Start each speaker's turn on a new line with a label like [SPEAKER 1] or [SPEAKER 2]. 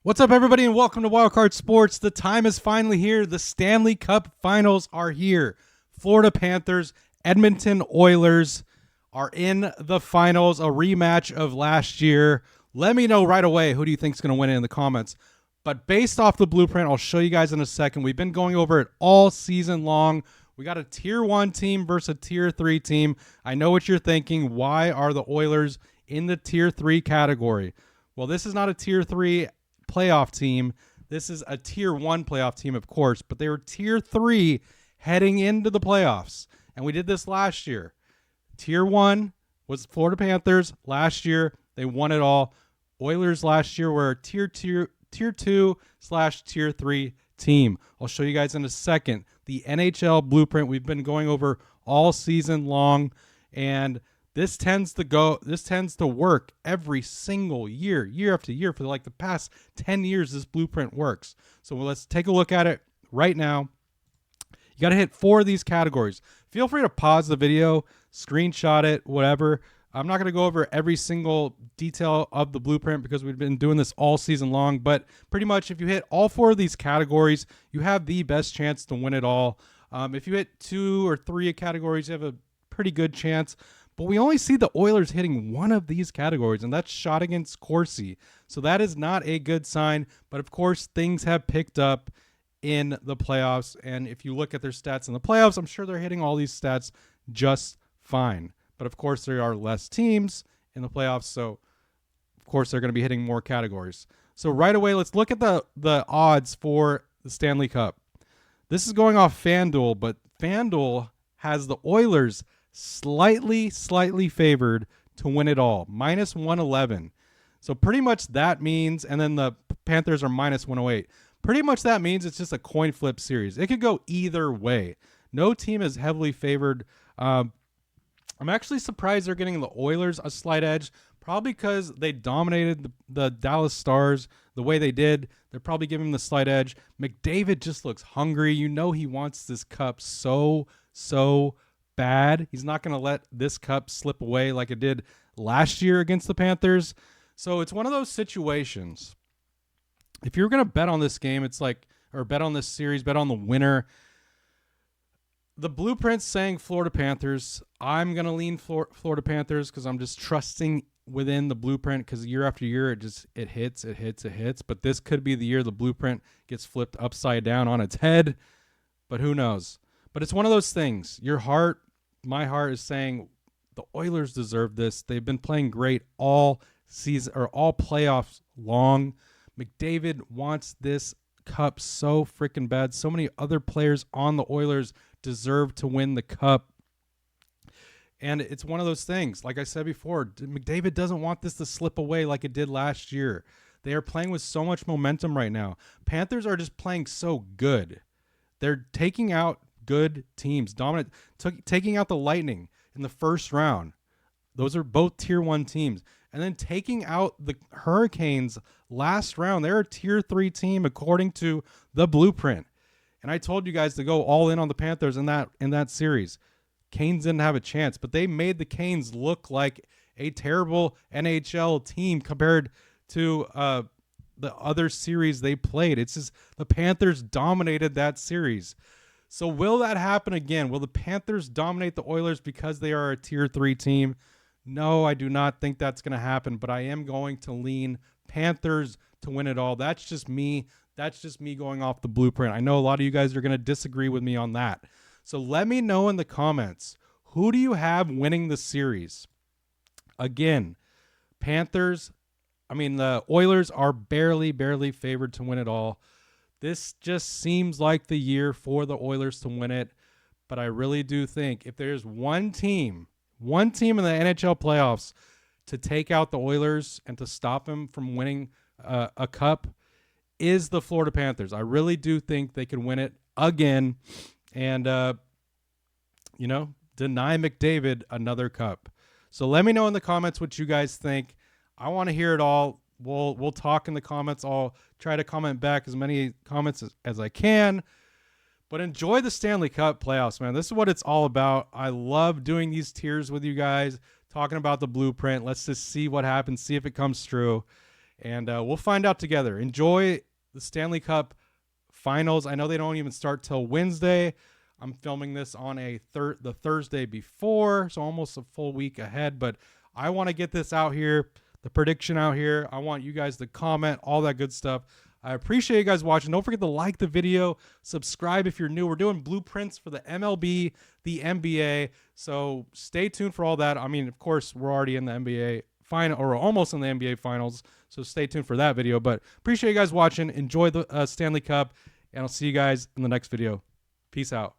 [SPEAKER 1] What's up, everybody, and welcome to Wildcard Sports. The time is finally here. The Stanley Cup Finals are here. Florida Panthers, Edmonton Oilers are in the finals, a rematch of last year. Let me know right away who do you think is going to win it in the comments. But based off the blueprint, I'll show you guys in a second. We've been going over it all season long. We got a Tier 1 team versus a Tier 3 team. I know what you're thinking. Why are the Oilers in the Tier 3 category? Well, this is not a Tier 3 playoff team. This is a Tier 1 playoff team, of course, but they were Tier 3 heading into the playoffs. And we did this last year. Tier 1 was Florida Panthers. Last year, they won it all. Oilers last year were a Tier 2/Tier 3 team. I'll show you guys in a second. The NHL blueprint we've been going over all season long, and this tends to work every single year, year after year. For like the past 10 years, this blueprint works. So let's take a look at it right now. You got to hit 4 of these categories. Feel free to pause the video, screenshot it, whatever. I'm not going to go over every single detail of the blueprint because we've been doing this all season long. But pretty much if you hit all 4 of these categories, you have the best chance to win it all. If you hit 2 or 3 categories, you have a pretty good chance. But we only see the Oilers hitting one of these categories, and that's shot against Corsi. So that is not a good sign. But, of course, things have picked up in the playoffs. And if you look at their stats in the playoffs, I'm sure they're hitting all these stats just fine. But, of course, there are less teams in the playoffs. So, of course, they're going to be hitting more categories. So right away, let's look at the odds for the Stanley Cup. This is going off FanDuel, but FanDuel has the Oilers slightly favored to win it all, minus 111. So pretty much that means, and then the Panthers are minus 108. Pretty much that means it's just a coin flip series. It could go either way. No team is heavily favored. I'm actually surprised they're getting the Oilers a slight edge, probably because they dominated the Dallas Stars the way they did. They're probably giving them the slight edge. McDavid just looks hungry. You know he wants this cup so bad. He's not going to let this cup slip away like it did last year against the Panthers. So it's one of those situations. If you're going to bet on this game, it's like, or bet on this series, bet on the winner. The blueprint's saying Florida Panthers. I'm going to lean Florida Panthers because I'm just trusting within the blueprint because year after year it hits. But this could be the year the blueprint gets flipped upside down on its head. But who knows? But it's one of those things. My heart is saying the Oilers deserve this. They've been playing great all season or all playoffs long. McDavid wants this cup so freaking bad. So many other players on the Oilers deserve to win the cup. And it's one of those things. Like I said before, McDavid doesn't want this to slip away like it did last year. They are playing with so much momentum right now. Panthers are just playing so good. They're taking out good teams, dominant, taking out the Lightning in the first round. Those are both Tier 1 teams. And then taking out the Hurricanes last round. They're a Tier 3 team according to the blueprint. And I told you guys to go all in on the Panthers in that series. Canes didn't have a chance, but they made the Canes look like a terrible NHL team compared to the other series they played. It's just the Panthers dominated that series. So will that happen again? Will the Panthers dominate the Oilers because they are a Tier 3 team? No, I do not think that's going to happen, but I am going to lean Panthers to win it all. That's just me. That's just me going off the blueprint. I know a lot of you guys are going to disagree with me on that. So let me know in the comments, who do you have winning the series? Again, the Oilers are barely favored to win it all. This just seems like the year for the Oilers to win it. But I really do think if there's one team in the NHL playoffs to take out the Oilers and to stop them from winning a cup is the Florida Panthers. I really do think they can win it again and, deny McDavid another cup. So let me know in the comments what you guys think. I want to hear it all. We'll talk in the comments. I'll try to comment back as many comments as I can. But enjoy the Stanley Cup playoffs, man. This is what it's all about. I love doing these tiers with you guys, talking about the blueprint. Let's just see what happens, see if it comes true. and we'll find out together. Enjoy the Stanley Cup Finals. I know they don't even start till Wednesday. I'm filming this on the Thursday before, so almost a full week ahead. But I want to get this out here, the prediction out here. I want you guys to comment, all that good stuff. I appreciate you guys watching. Don't forget to like the video, subscribe if you're new. We're doing blueprints for the MLB, the NBA, so stay tuned for all that. I mean, of course, we're already in the NBA final, or almost in the NBA finals, so stay tuned for that video. But appreciate you guys watching. Enjoy the Stanley Cup, and I'll see you guys in the next video. Peace out.